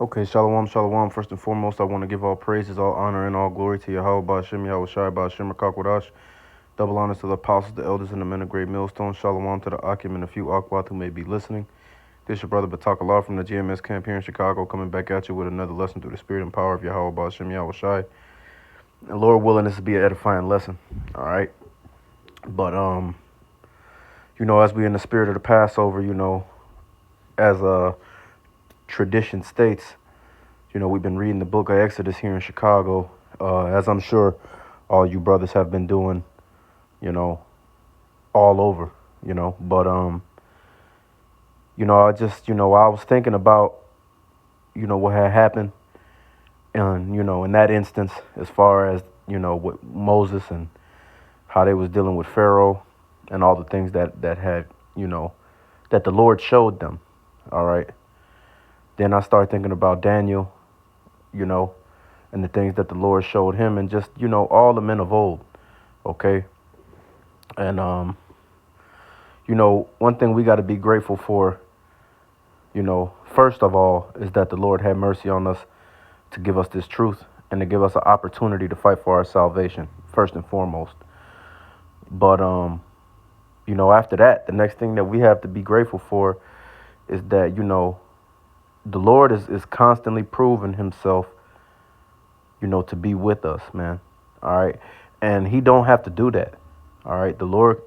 Okay, shalom, shalom. First and foremost, I want to give all praises, all honor, and all glory to Yahweh Ba'ashem, Yahweh Shai Ba'ashem, Rakakwadash. Double honors to the apostles, the elders, and the men of great millstone. Shalom to the Akim and a few Akwat who may be listening. This is your brother Batak Allah from the GMS camp here in Chicago, coming back at you with another lesson through the spirit and power of Yahweh Ba'ashem, Yahweh Shai. And Lord willing, this will be an edifying lesson. All right. But, as we in the spirit of the Passover, as tradition states, we've been reading the book of Exodus here in Chicago, as I'm sure all you brothers have been doing, you know, all over, But, I was thinking about, what had happened and, in that instance, as far as, with Moses and how they was dealing with Pharaoh and all the things that had, that the Lord showed them. All right. Then I started thinking about Daniel, you know, and the things that the Lord showed him and just, all the men of old. Okay. And, one thing we got to be grateful for, first of all, is that the Lord had mercy on us to give us this truth and to give us an opportunity to fight for our salvation, first and foremost. But, after that, the next thing that we have to be grateful for is that, the Lord is constantly proving himself, to be with us, man. All right. And he don't have to do that. All right. The Lord,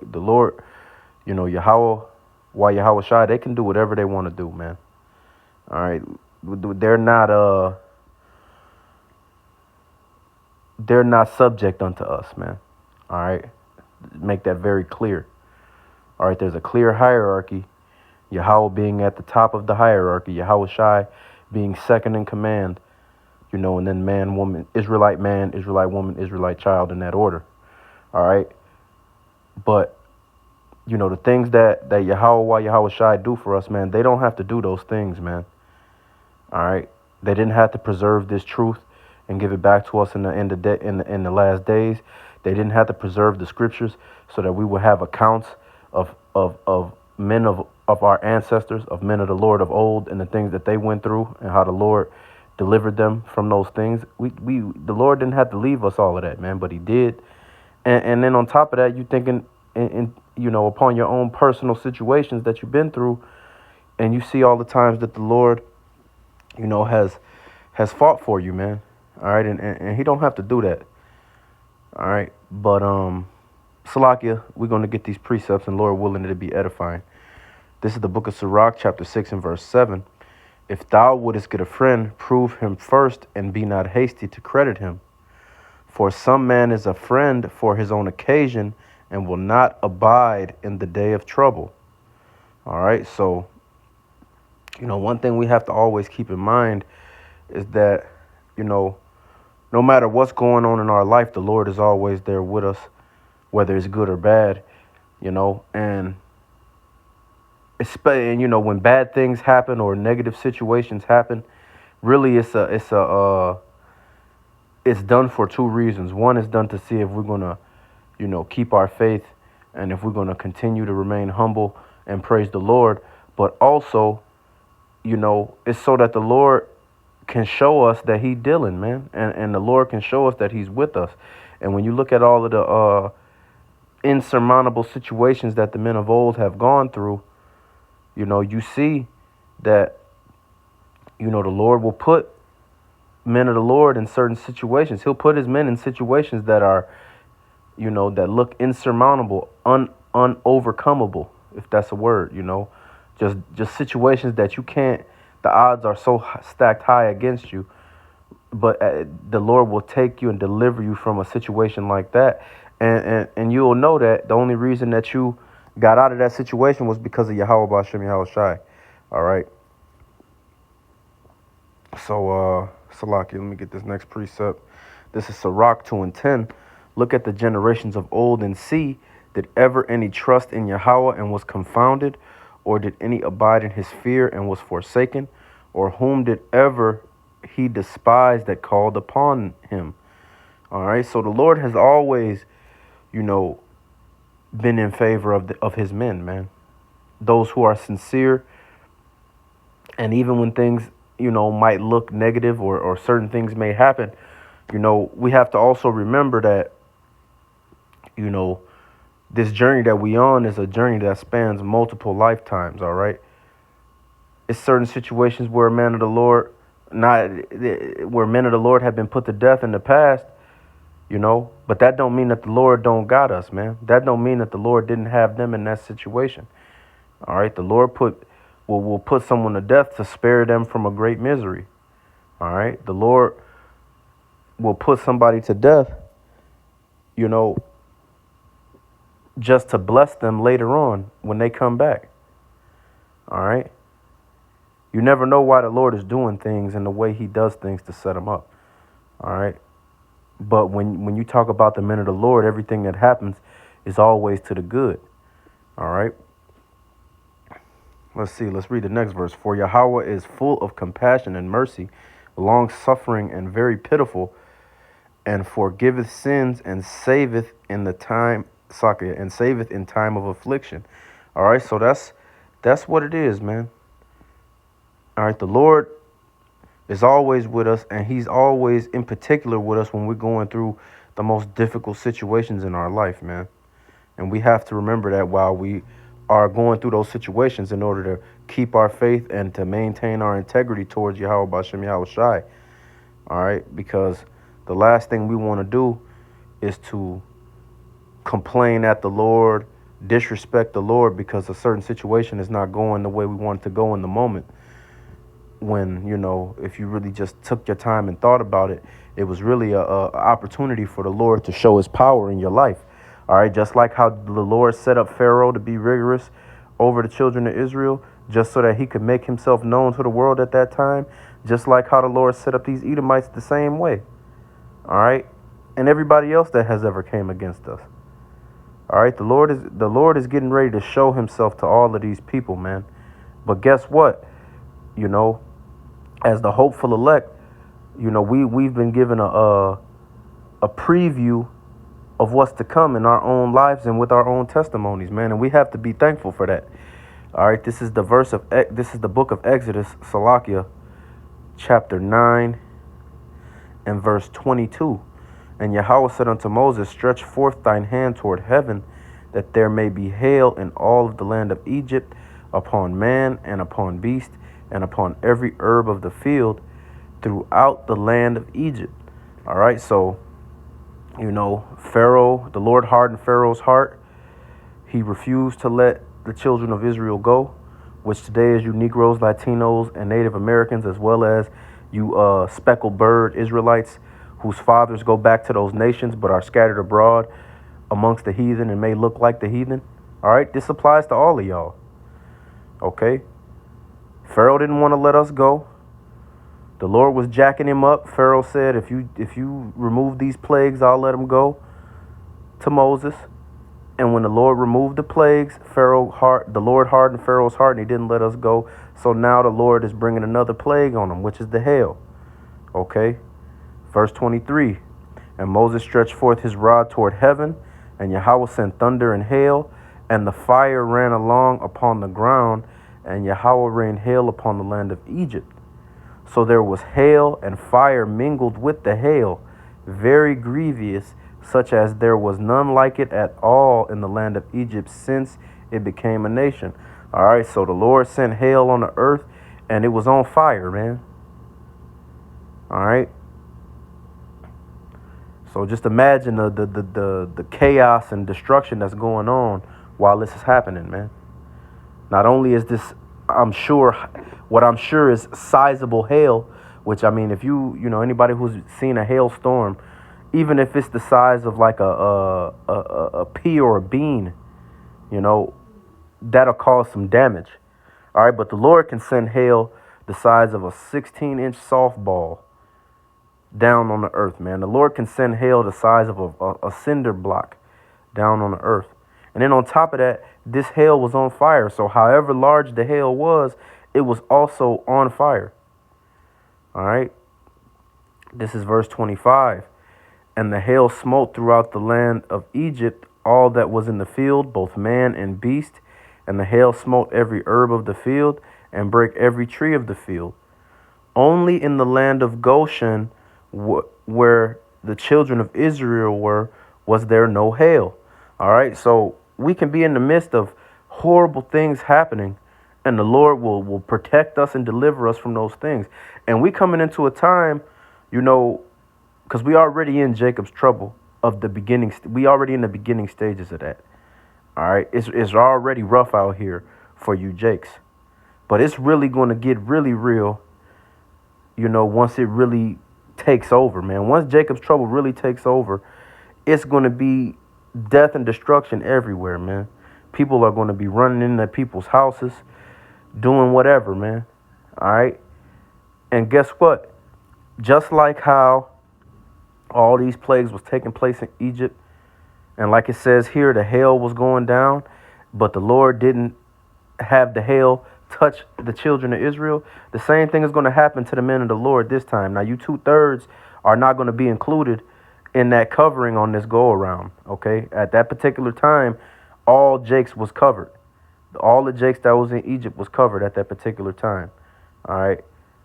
Yahweh, why Yahweh Shai, they can do whatever they want to do, man. All right. They're not subject unto us, man. All right. Make that very clear. All right. There's a clear hierarchy. Yahweh being at the top of the hierarchy, Yahweh Shai being second in command, and then man, woman, Israelite man, Israelite woman, Israelite child in that order. All right. But, the things that Yahweh Shai do for us, man, they don't have to do those things, man. All right. They didn't have to preserve this truth and give it back to us in the last days. They didn't have to preserve the scriptures so that we would have accounts of men of our ancestors, of men of the Lord of old, and the things that they went through and how the Lord delivered them from those things. The Lord didn't have to leave us all of that, man, but he did. And then on top of that, you thinking upon your own personal situations that you've been through, and you see all the times that the Lord, has fought for you, man. All right, and he don't have to do that. All right, but Salakia, we're gonna get these precepts, and Lord willing, it'll be edifying. This is the book of Sirach, chapter 6 and verse 7. If thou wouldest get a friend, prove him first, and be not hasty to credit him. For some man is a friend for his own occasion, and will not abide in the day of trouble. All right, so, one thing we have to always keep in mind is that, no matter what's going on in our life, the Lord is always there with us, whether it's good or bad, and when bad things happen or negative situations happen, really it's done for two reasons. One is done to see if we're gonna, keep our faith and if we're gonna continue to remain humble and praise the Lord. But also, it's so that the Lord can show us that he's dealing, man. And the Lord can show us that he's with us. And when you look at all of the insurmountable situations that the men of old have gone through, you see that, the Lord will put men of the Lord in certain situations. He'll put his men in situations that are, that look insurmountable, unovercomable, if that's a word, just situations that you can't, the odds are so stacked high against you, but the Lord will take you and deliver you from a situation like that. And you'll know that the only reason that you got out of that situation was because of Yahweh Ba'ashem Yahweh Shai. All right. So, Salaki, let me get this next precept. This is Sirach 2 and 10. Look at the generations of old and see, did ever any trust in Yahweh and was confounded? Or did any abide in his fear and was forsaken? Or whom did ever he despise that called upon him? All right. So the Lord has always, been in favor of his men, man. Those who are sincere. And even when things, might look negative, or certain things may happen, we have to also remember that, you know, this journey that we on is a journey that spans multiple lifetimes, all right? It's certain situations where men of the Lord, not where men of the Lord have been put to death in the past, but that don't mean that the Lord don't got us, man. That don't mean that the Lord didn't have them in that situation. All right, the Lord will put someone to death to spare them from a great misery. All right, the Lord will put somebody to death, you know, just to bless them later on when they come back. All right, you never know why the Lord is doing things and the way He does things to set them up. All right, but when you talk about the men of the Lord, everything that happens is always to the good. All right. Let's see. Let's read the next verse. For Yahweh is full of compassion and mercy, long suffering and very pitiful, and forgiveth sins and saveth in the time and saveth in time of affliction. All right. So that's what it is, man. All right. The Lord is always with us, and He's always in particular with us when we're going through the most difficult situations in our life, man. And we have to remember that while we are going through those situations in order to keep our faith and to maintain our integrity towards Yahweh Bashem Yahweh Shai. All right, because the last thing we want to do is to complain at the Lord, disrespect the Lord because a certain situation is not going the way we want it to go in the moment. When, if you really just took your time and thought about it, it was really a opportunity for the Lord to show His power in your life. All right, just like how the Lord set up Pharaoh to be rigorous over the children of Israel, just so that he could make himself known to the world at that time, just like how the Lord set up these Edomites the same way. All right, and everybody else that has ever came against us. All right, the Lord is getting ready to show Himself to all of these people, man. But guess what? As the hopeful elect, we've been given a preview of what's to come in our own lives and with our own testimonies, man, and we have to be thankful for that. All right, this is the book of Exodus, Salakia, chapter 9 and verse 22. And Yahweh said unto Moses, stretch forth thine hand toward heaven, that there may be hail in all of the land of Egypt, upon man and upon beast, and upon every herb of the field throughout the land of Egypt. All right, so Pharaoh, the Lord hardened Pharaoh's heart. He refused to let the children of Israel go, which today is you Negroes, Latinos, and Native Americans, as well as you speckled bird Israelites whose fathers go back to those nations but are scattered abroad amongst the heathen and may look like the heathen. All right, this applies to all of y'all. Okay? Pharaoh didn't want to let us go. The Lord was jacking him up. Pharaoh said, if you remove these plagues, I'll let him go, to Moses. And when the Lord removed the plagues, the Lord hardened Pharaoh's heart, and he didn't let us go. So now the Lord is bringing another plague on him, which is the hail. Okay? Verse 23. And Moses stretched forth his rod toward heaven, and Yahweh sent thunder and hail, and the fire ran along upon the ground, and Yahweh rained hail upon the land of Egypt. So there was hail and fire mingled with the hail, very grievous, such as there was none like it at all in the land of Egypt since it became a nation. All right, so the Lord sent hail on the earth, and it was on fire, man. All right. So just imagine the chaos and destruction that's going on while this is happening, man. Not only is this, what I'm sure is sizable hail, which, I mean, if anybody who's seen a hailstorm, even if it's the size of like a pea or a bean, that'll cause some damage. All right, but the Lord can send hail the size of a 16-inch softball down on the earth, man. The Lord can send hail the size of a cinder block down on the earth. And then on top of that, this hail was on fire. So however large the hail was, it was also on fire. All right. This is verse 25. And the hail smote throughout the land of Egypt all that was in the field, both man and beast. And the hail smote every herb of the field and brake every tree of the field. Only in the land of Goshen, where the children of Israel were, was there no hail. All right, so we can be in the midst of horrible things happening, and the Lord will protect us and deliver us from those things. And we coming into a time, you know, because we already in Jacob's trouble of the beginning. We already in the beginning stages of that. All right, it's already rough out here for you Jakes, but it's really going to get really real, you know, once it really takes over, man. Once Jacob's trouble really takes over, it's going to be death and destruction everywhere, man. People are going to be running into people's houses, doing whatever, man. All right. And guess what? Just like how all these plagues was taking place in Egypt, and like it says here, the hail was going down, but the Lord didn't have the hail touch the children of Israel. The same thing is going to happen to the men of the Lord this time. Now, you 2/3 are not going to be included in that covering on this go around. Okay, at that particular time, all Jakes was covered. All the Jakes that was in Egypt was covered at that particular time. All right,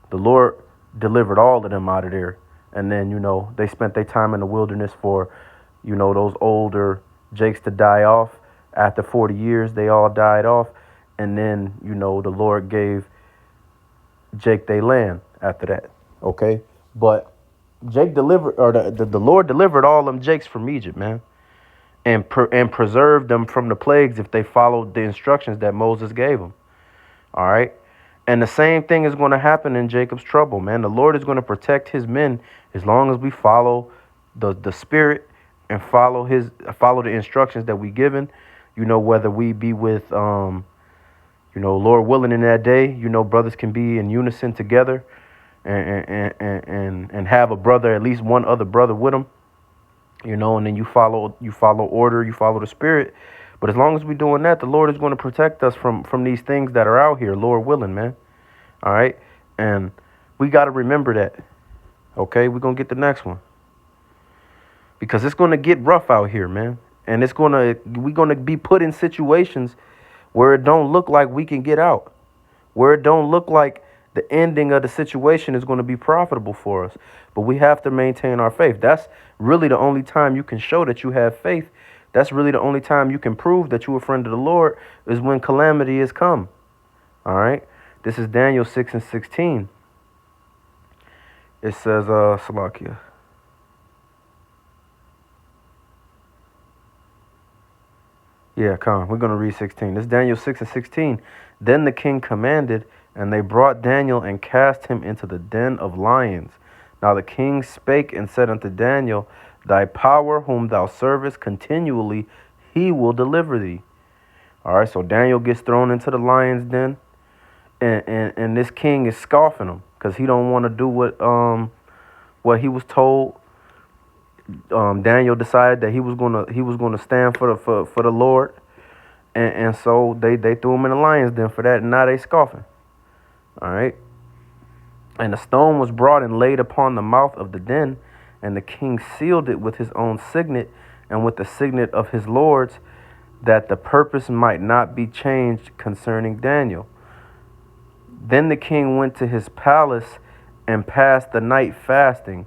the Lord delivered all of them out of there, and then they spent their time in the wilderness for those older Jakes to die off. After 40 years, they all died off. And then, the Lord gave Jake their land after that. Okay. But Jake delivered, or the Lord delivered all them Jakes from Egypt, man. And preserved them from the plagues if they followed the instructions that Moses gave them. All right. And the same thing is going to happen in Jacob's trouble, man. The Lord is going to protect his men as long as we follow the spirit and follow the instructions that we given, whether we be with, Lord willing in that day, brothers can be in unison together and have a brother, at least one other brother with them, and then you follow order, you follow the spirit. But as long as we're doing that, the Lord is going to protect us from these things that are out here, Lord willing, man. All right. And we got to remember that. Okay. We're going to get the next one because it's going to get rough out here, man. And we're going to be put in situations where it don't look like we can get out, where it don't look like the ending of the situation is going to be profitable for us. But we have to maintain our faith. That's really the only time you can show that you have faith. That's really the only time you can prove that you're a friend of the Lord is when calamity has come. All right. This is Daniel 6:16. It says, Salakia. Yeah, come on. We're going to read 16. This is Daniel 6:16. Then the king commanded, and they brought Daniel and cast him into the den of lions. Now the king spake and said unto Daniel, Thy power whom thou servest continually, he will deliver thee. All right, so Daniel gets thrown into the lion's den, and this king is scoffing him because he don't want to do what he was told. Daniel decided that he was gonna stand for the Lord, and so they threw him in the lion's den for that, and now they scoffing. All right. And the stone was brought and laid upon the mouth of the den, and the king sealed it with his own signet and with the signet of his lords, that the purpose might not be changed concerning Daniel. Then the king went to his palace and passed the night fasting.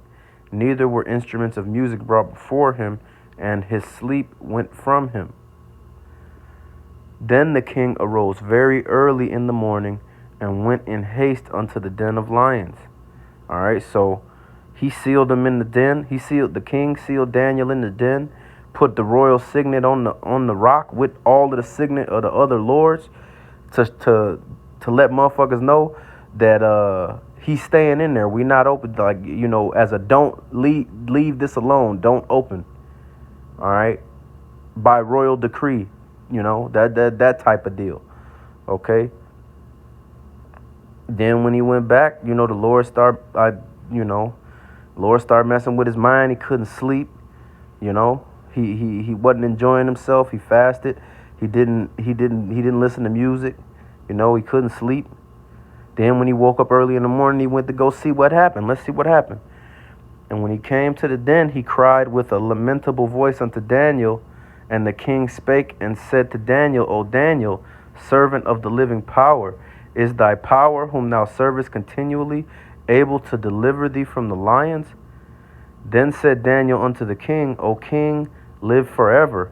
Neither were instruments of music brought before him, and his sleep went from him. Then the king arose very early in the morning and went in haste unto the den of lions. All right, so he sealed him in the den. The king sealed Daniel in the den, put the royal signet on the rock with all of the signet of the other lords to let motherfuckers know that he's staying in there. We not open, as a don't leave this alone. Don't open. All right, by royal decree, that type of deal. Okay. Then when he went back, the Lord started messing with his mind. He couldn't sleep. He wasn't enjoying himself. He fasted. He didn't listen to music. He couldn't sleep. Then when he woke up early in the morning, he went to go see what happened. Let's see what happened. And when he came to the den, he cried with a lamentable voice unto Daniel. And the king spake and said to Daniel, O Daniel, servant of the living power, Is thy power, whom thou servest continually, able to deliver thee from the lions? Then said Daniel unto the king, O king, live forever.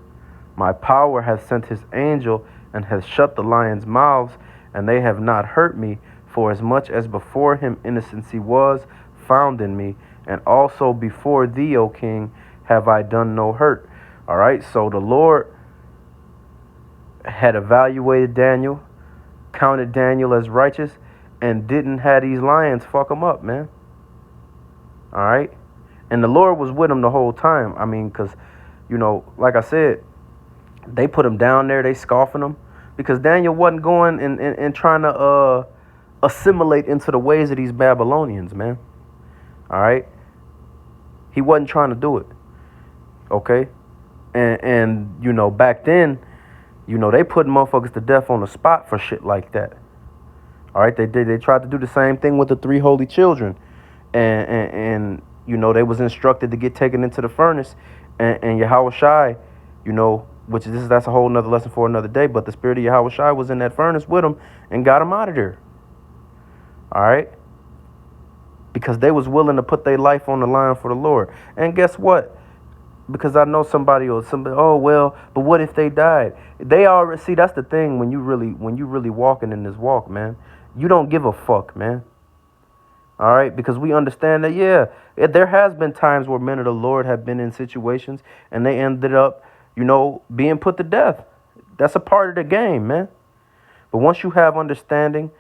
My power hath sent his angel, and hath shut the lions' mouths, and they have not hurt me, for as much as before him innocency was found in me, and also before thee, O king, have I done no hurt. All right, so the Lord had evaluated Daniel, counted Daniel as righteous, and didn't have these lions fuck him up, man. All right, and the Lord was with him the whole time. I mean, because, like I said, they put him down there, they scoffing him, because Daniel wasn't going and trying to assimilate into the ways of these Babylonians, man. All right, he wasn't trying to do it. Okay, and back then, they put motherfuckers to death on the spot for shit like that. All right, they tried to do the same thing with the three holy children, and they was instructed to get taken into the furnace, and Yahweh Shai, that's a whole nother lesson for another day. But the spirit of Yahweh Shai was in that furnace with them and got them out of there. All right, because they was willing to put their life on the line for the Lord. And guess what? Because I know somebody, oh well, but what if they died? They already see. That's the thing when you really walking in this walk, man. You don't give a fuck, man. All right, because we understand that, there has been times where men of the Lord have been in situations and they ended up, being put to death. That's a part of the game, man. But once you have understanding,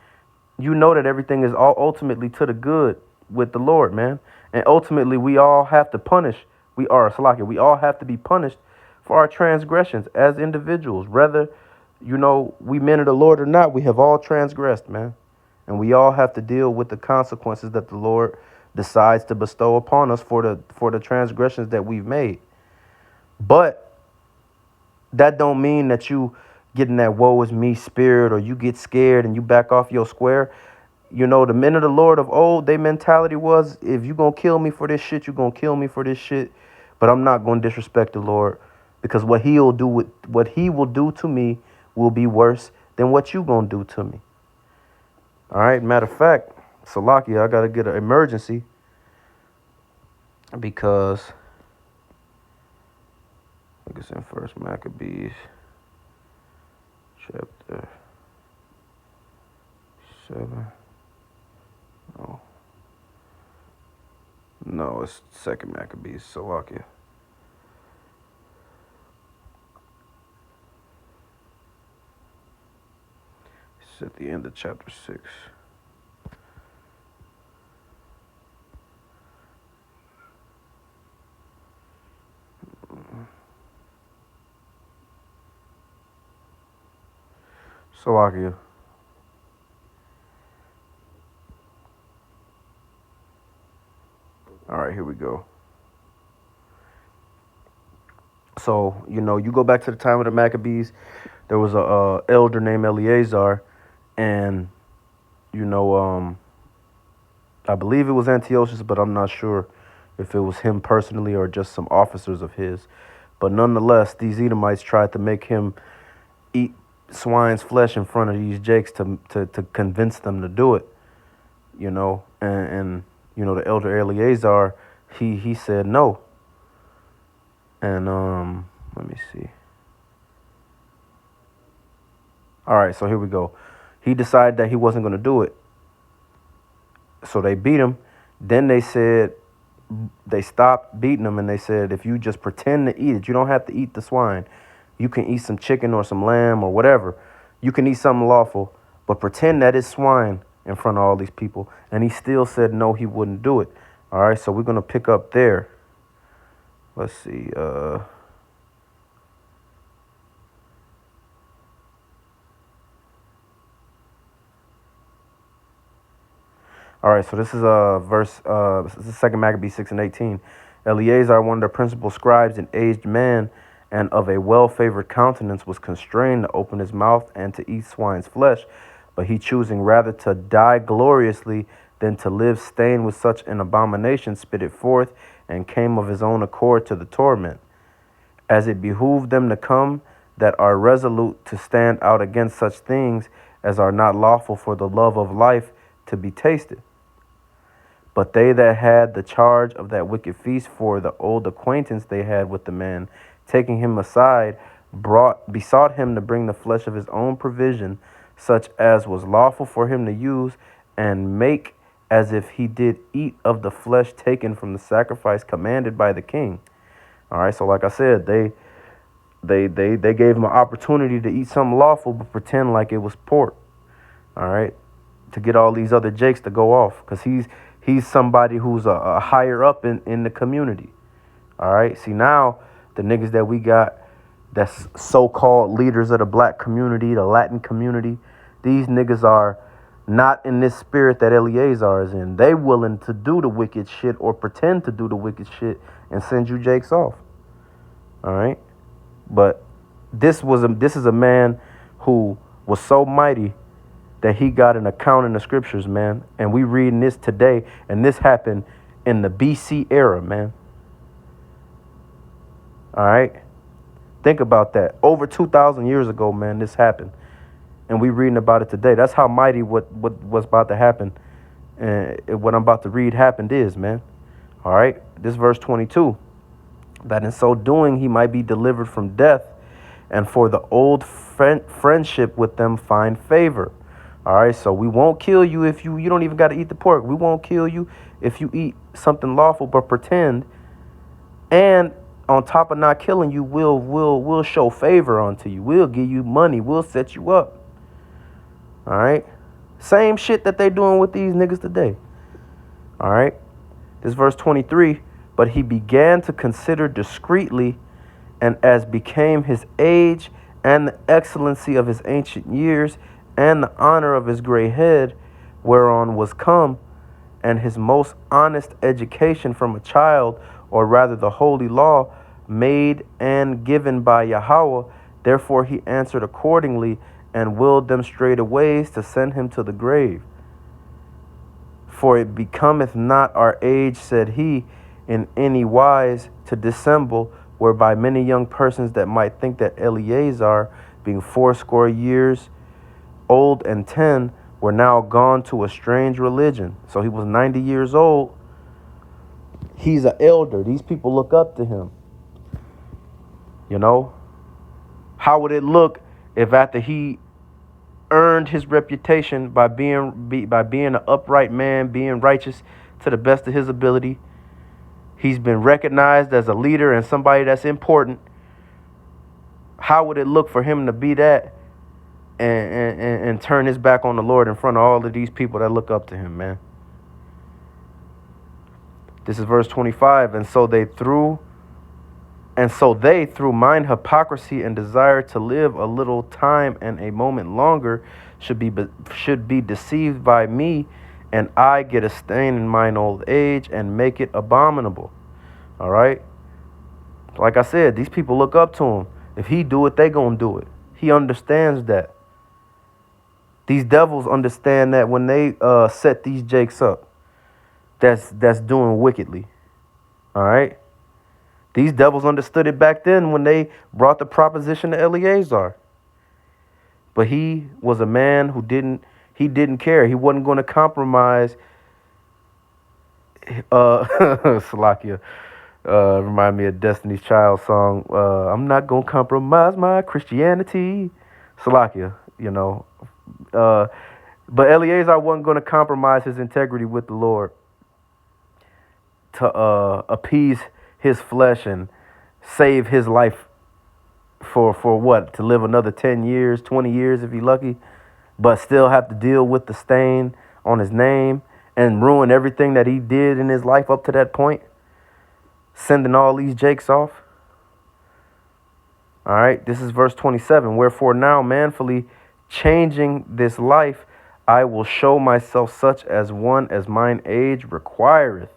you know that everything is all ultimately to the good with the Lord, man. And ultimately, we all have to punish. We all have to be punished for our transgressions as individuals. Whether, we men of the Lord or not, we have all transgressed, man. And we all have to deal with the consequences that the Lord decides to bestow upon us for the transgressions that we've made. But that don't mean that you get in that woe is me spirit, or you get scared and you back off your square. The men of the Lord of old, their mentality was, if you going to kill me for this shit, you going to kill me for this shit. But I'm not going to disrespect the Lord, because what he will do to me will be worse than what you going to do to me. All right. Matter of fact, Salakia, I got to get an emergency, because I think it's in First Maccabees chapter 7. Oh. No, it's Second Maccabees, Salakia. It's at the end of chapter 6. Salakia. All right, here we go. So, you go back to the time of the Maccabees, there was a elder named Eleazar, and, I believe it was Antiochus, but I'm not sure if it was him personally or just some officers of his. But nonetheless, these Edomites tried to make him eat swine's flesh in front of these jakes to convince them to do it, and the elder Eleazar, he said no. And let me see. All right, so here we go. He decided that he wasn't going to do it. So they beat him. Then they stopped beating him, and they said, if you just pretend to eat it, you don't have to eat the swine. You can eat some chicken or some lamb or whatever. You can eat something lawful, but pretend that it's swine in front of all these people. And he still said no, he wouldn't do it. All right, so we're going to pick up there. Let's see. All right, so this is verse. This is 2 Maccabees 6:18. Eleazar, one of the principal scribes, an aged man and of a well-favored countenance, was constrained to open his mouth and to eat swine's flesh, but he, choosing rather to die gloriously than to live stained with such an abomination, spit it forth, and came of his own accord to the torment. As it behooved them to come that are resolute to stand out against such things, as are not lawful for the love of life to be tasted. But they that had the charge of that wicked feast, for the old acquaintance they had with the man, taking him aside, besought him to bring the flesh of his own provision, such as was lawful for him to use, and make as if he did eat of the flesh taken from the sacrifice commanded by the king. All right, so like I said, they gave him an opportunity to eat something lawful, but pretend like it was pork. All right, to get all these other jakes to go off, because he's somebody who's a higher up in the community. All right, see, now the niggas that we got that's so-called leaders of the black community, the Latin community, these niggas are not in this spirit that Eleazar is in. They willing to do the wicked shit or pretend to do the wicked shit and send you jakes off. All right, but this is a man who was so mighty that he got an account in the scriptures, man. And we reading this today, and this happened in the BC era, man. All right, think about that. Over 2,000 years ago, man, this happened, and we reading about it today. That's how mighty what was about to happen, and what I'm about to read happened is, man. All right, this verse 22, that in so doing he might be delivered from death, and for the old friendship with them find favor. All right, so we won't kill you if you don't even got to eat the pork. We won't kill you if you eat something lawful, but pretend. And on top of not killing you, we'll show favor unto you. We'll give you money. We'll set you up. All right, same shit that they doing with these niggas today. All right, this verse 23. But he began to consider discreetly, and as became his age and the excellency of his ancient years, and the honor of his gray head, whereon was come, and his most honest education from a child, or rather the holy law, made and given by Yahweh. Therefore he answered accordingly, and willed them straightways to send him to the grave. For it becometh not our age, said he, in any wise to dissemble, whereby many young persons that might think that Eleazar, being 80 years old and 10, were now gone to a strange religion. So he was 90 years old. He's an elder. These people look up to him. You know, how would it look if after he earned his reputation by being an upright man, being righteous to the best of his ability, he's been recognized as a leader and somebody that's important? How would it look for him to be that and turn his back on the Lord in front of all of these people that look up to him, man? This is verse 25. And so they through mine hypocrisy and desire to live a little time and a moment longer should be deceived by me, and I get a stain in mine old age and make it abominable. All right, like I said, these people look up to him. If he do it, they gonna do it. He understands that. These devils understand that when they set these jakes up, that's doing wickedly. All right, these devils understood it back then when they brought the proposition to Eleazar. But he was a man who didn't care. He wasn't going to compromise. Salakia, remind me of Destiny's Child song. I'm not going to compromise my Christianity. Salakia, you know. But Eleazar wasn't going to compromise his integrity with the Lord to appease his flesh and save his life for what? To live another 10 years, 20 years if he's lucky, but still have to deal with the stain on his name and ruin everything that he did in his life up to that point, sending all these jakes off. All right, this is verse 27. Wherefore now manfully changing this life, I will show myself such as one as mine age requireth.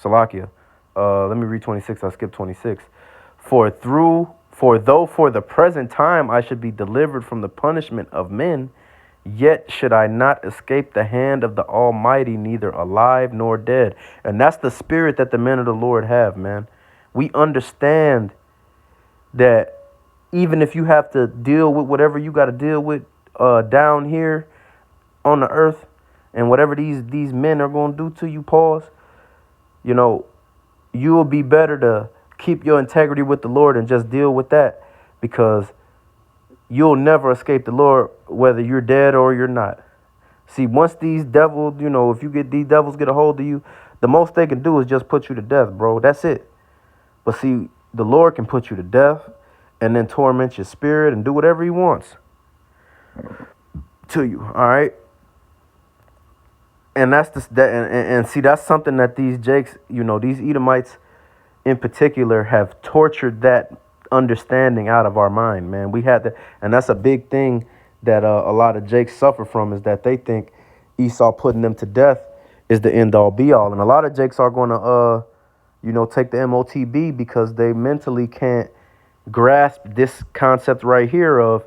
Salakia. Let me read 26. I skipped 26. For though for the present time I should be delivered from the punishment of men, yet should I not escape the hand of the Almighty, neither alive nor dead. And that's the spirit that the men of the Lord have, man. We understand that even if you have to deal with whatever you got to deal with down here on the earth, and whatever these men are going to do to you, pause, you know, you will be better to keep your integrity with the Lord and just deal with that, because you'll never escape the Lord whether you're dead or you're not. See, once these devils, if you get these devils get a hold of you, the most they can do is just put you to death, bro. That's it. But see, the Lord can put you to death and then torment your spirit and do whatever he wants to you. All right. And that's and see, that's something that these Jakes, these Edomites in particular have tortured that understanding out of our mind, man. We had to, and that's a big thing that a lot of Jakes suffer from, is that they think Esau putting them to death is the end all be all. And a lot of Jakes are going to, take the MOTB because they mentally can't grasp this concept right here of,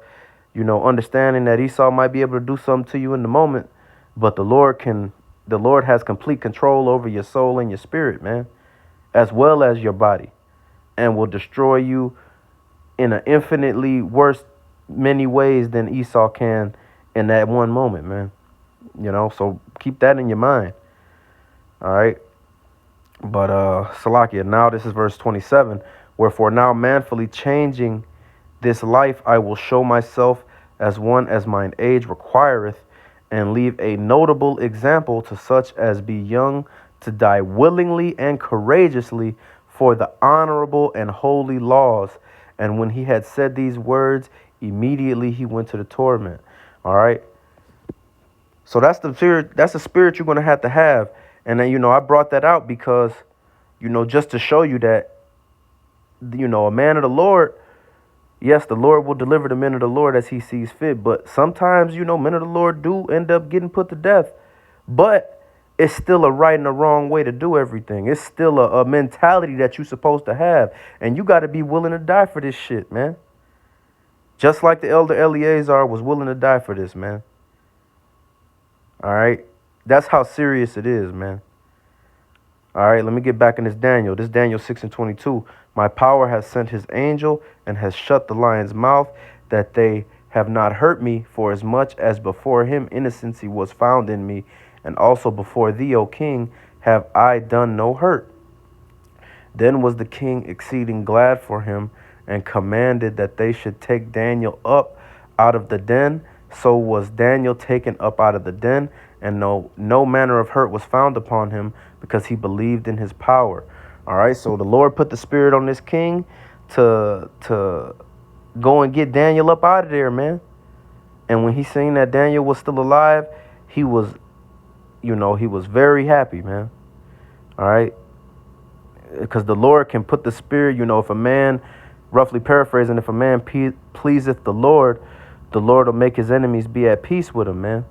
understanding that Esau might be able to do something to you in the moment, but the Lord has complete control over your soul and your spirit, man, as well as your body, and will destroy you in an infinitely worse many ways than Esau can in that one moment, man. So keep that in your mind. All right. But Salakia, now this is verse 27. Wherefore now manfully changing this life, I will show myself as one as mine age requireth, and leave a notable example to such as be young to die willingly and courageously for the honorable and holy laws. And when he had said these words, immediately he went to the torment. All right. So that's the spirit. That's the spirit you're going to have. And then, I brought that out because, just to show you that, a man of the Lord, yes, the Lord will deliver the men of the Lord as he sees fit. But sometimes, men of the Lord do end up getting put to death. But it's still a right and a wrong way to do everything. It's still a mentality that you're supposed to have. And you got to be willing to die for this shit, man. Just like the elder Eleazar was willing to die for this, man. All right. That's how serious it is, man. All right, let me get back in this Daniel. This Daniel 6:22. My power has sent his angel and has shut the lion's mouth, that they have not hurt me, for as much as before him innocency was found in me, and also before thee, O king, have I done no hurt. Then was the king exceeding glad for him, and commanded that they should take Daniel up out of the den. So was Daniel taken up out of the den, and no manner of hurt was found upon him, because he believed in his power. All right, so the Lord put the spirit on this king to go and get Daniel up out of there, man. And when he seen that Daniel was still alive, he was very happy, man. All right, because the Lord can put the spirit, if a man, roughly paraphrasing, if a man pleaseth the Lord will make his enemies be at peace with him, man.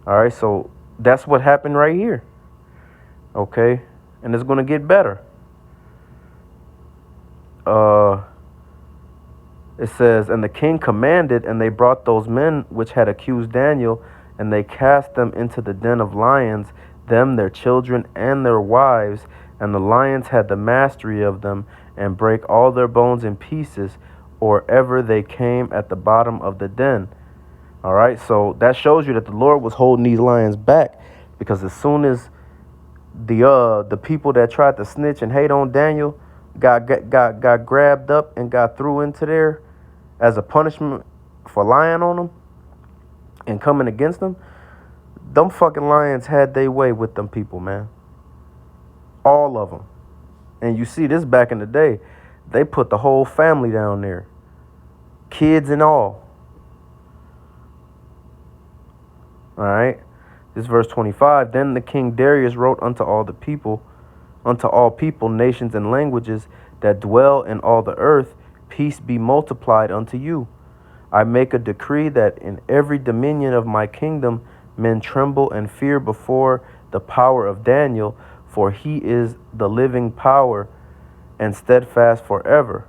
All right, so that's what happened right here. Okay, and it's going to get better. It says, and the king commanded, and they brought those men which had accused Daniel, and they cast them into the den of lions, them, their children, and their wives, and the lions had the mastery of them, and brake all their bones in pieces, or ever they came at the bottom of the den. All right, so that shows you that the Lord was holding these lions back, because as soon as the people that tried to snitch and hate on Daniel got grabbed up and got threw into there as a punishment for lying on them and coming against them, them fucking lions had their way with them people, man. All of them. And you see this back in the day, they put the whole family down there, kids and all. All right. This is verse 25. Then the king Darius wrote unto all people, nations, and languages that dwell in all the earth, peace be multiplied unto you. I make a decree that in every dominion of my kingdom men tremble and fear before the power of Daniel, for he is the living power and steadfast forever.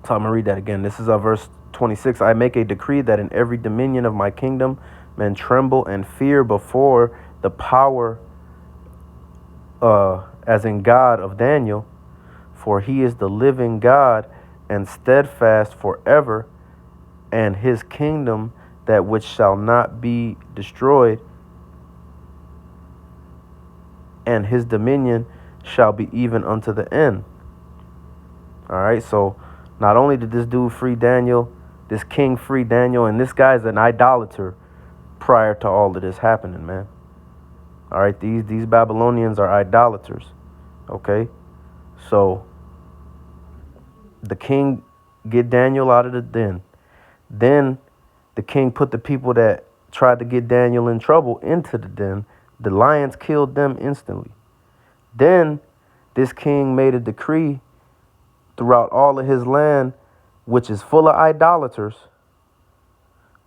So I'm going to read that again. This is verse 26. I make a decree that in every dominion of my kingdom men tremble and fear before the power, as in God of Daniel, for he is the living God and steadfast forever, and his kingdom that which shall not be destroyed, and his dominion shall be even unto the end. All right, so not only did this dude free Daniel, this king free Daniel, and this guy's an idolater prior to all of this happening, man. All right, these Babylonians are idolaters. Okay, so the king get Daniel out of the den. Then the king put the people that tried to get Daniel in trouble into the den. The lions killed them instantly. Then this king made a decree throughout all of his land, which is full of idolaters,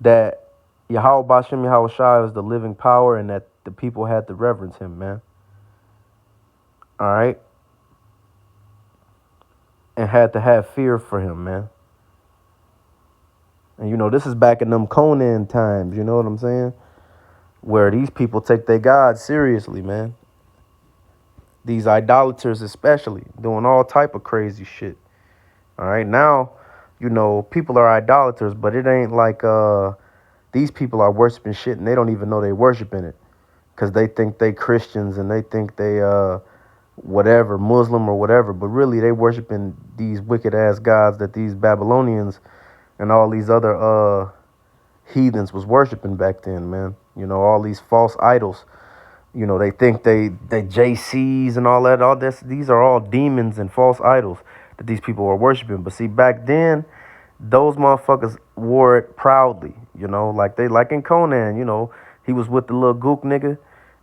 that Yahweh Bashem Yahweh Shai is the living power and that the people had to reverence him, man. All right? And had to have fear for him, man. And, you know, this is back in them Conan times, you know what I'm saying? Where these people take their God seriously, man. These idolaters especially, doing all type of crazy shit. All right, now, you know, people are idolaters, but it ain't like these people are worshiping shit and they don't even know they worshiping it. Because they think they Christians and they think they whatever, Muslim or whatever. But really, they worshiping these wicked-ass gods that these Babylonians and all these other heathens was worshiping back then, man. You know, all these false idols. You know, they think they JCs and all that. All this, these are all demons and false idols that these people are worshiping. But see, back then, those motherfuckers wore it proudly. You know, like in Conan. You know, he was with the little gook nigga,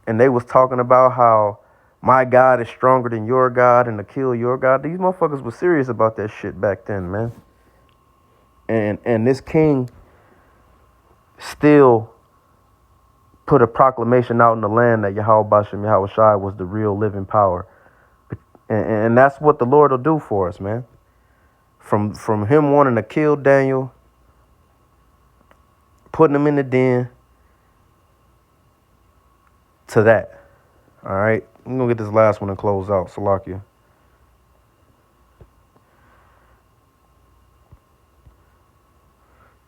and they was talking about how my God is stronger than your God and to kill your God. These motherfuckers was serious about that shit back then, man. And this king still put a proclamation out in the land that Yahweh Bashem Yahweh Shai was the real living power. And that's what the Lord will do for us, man. From him wanting to kill Daniel, putting him in the den, to that. All right? I'm going to get this last one and close out. Salakia.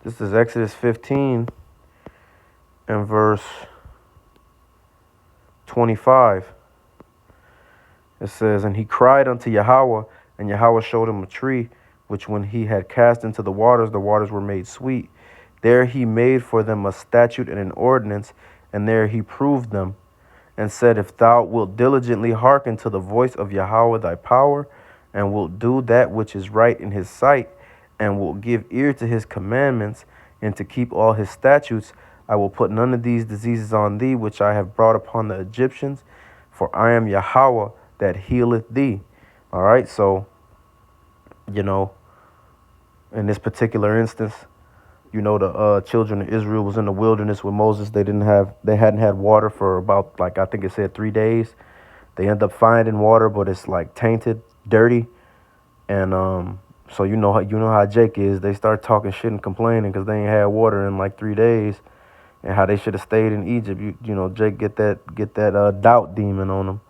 This is Exodus 15 and verse 25. It says, and he cried unto Yahweh, and Yahweh showed him a tree, which when he had cast into the waters were made sweet. There he made for them a statute and an ordinance, and there he proved them, and said, if thou wilt diligently hearken to the voice of Yahweh thy power, and wilt do that which is right in his sight, and wilt give ear to his commandments, and to keep all his statutes, I will put none of these diseases on thee, which I have brought upon the Egyptians, for I am Yahweh that healeth thee. All right, so, you know, in this particular instance, you know, the children of Israel was in the wilderness with Moses. They hadn't had water for about, like, I think it said 3 days. They end up finding water, but it's like tainted, dirty. And so you know how Jake is. They start talking shit and complaining because they ain't had water in like 3 days, and how they should have stayed in Egypt. You know, Jake get that doubt demon on him.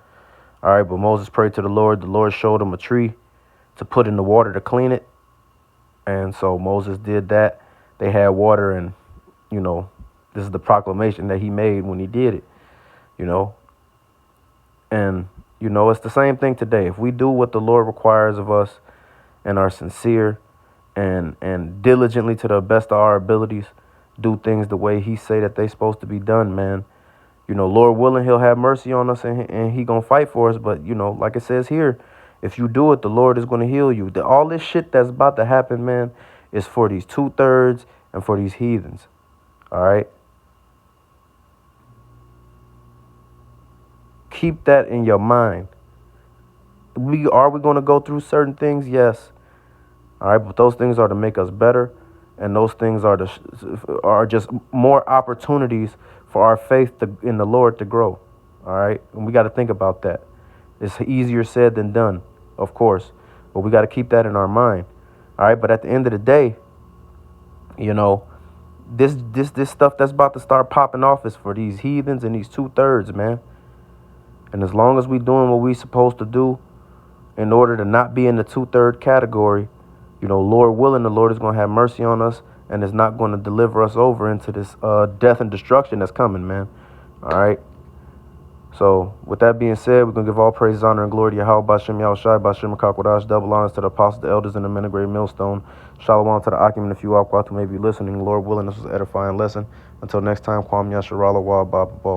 All right, but Moses prayed to the Lord. The Lord showed him a tree to put in the water to clean it. And so Moses did that. They had water, and, you know, this is the proclamation that he made when he did it, you know. And, you know, it's the same thing today. If we do what the Lord requires of us and are sincere and diligently to the best of our abilities, do things the way he say that they supposed to be done, man, you know, Lord willing, he'll have mercy on us and he gonna fight for us. But, you know, like it says here, if you do it, the Lord is going to heal you. All this shit that's about to happen, man, is for these 2/3 and for these heathens. All right? Keep that in your mind. Are we going to go through certain things? Yes. All right, but those things are to make us better, and those things are just more opportunities for our faith in the Lord to grow. All right? And we got to think about that. It's easier said than done, of course, but we got to keep that in our mind. All right, but at the end of the day, you know, this stuff that's about to start popping off is for these heathens and these 2/3, man. And as long as we doing what we supposed to do in order to not be in the 2/3 category, you know, Lord willing, the Lord is going to have mercy on us and is not going to deliver us over into this death and destruction that's coming, man. All right. So, with that being said, we're going to give all praise, honor, and glory to Yahweh, Bashem, Yahushai, Bashem, Kakwadash, double honors to the apostles, the elders, and the men of great millstone. Shalom to the Akim and a few Akwat who may be listening. Lord willing, this was an edifying lesson. Until next time, Kwam Yasharala, Wa Baba Bo.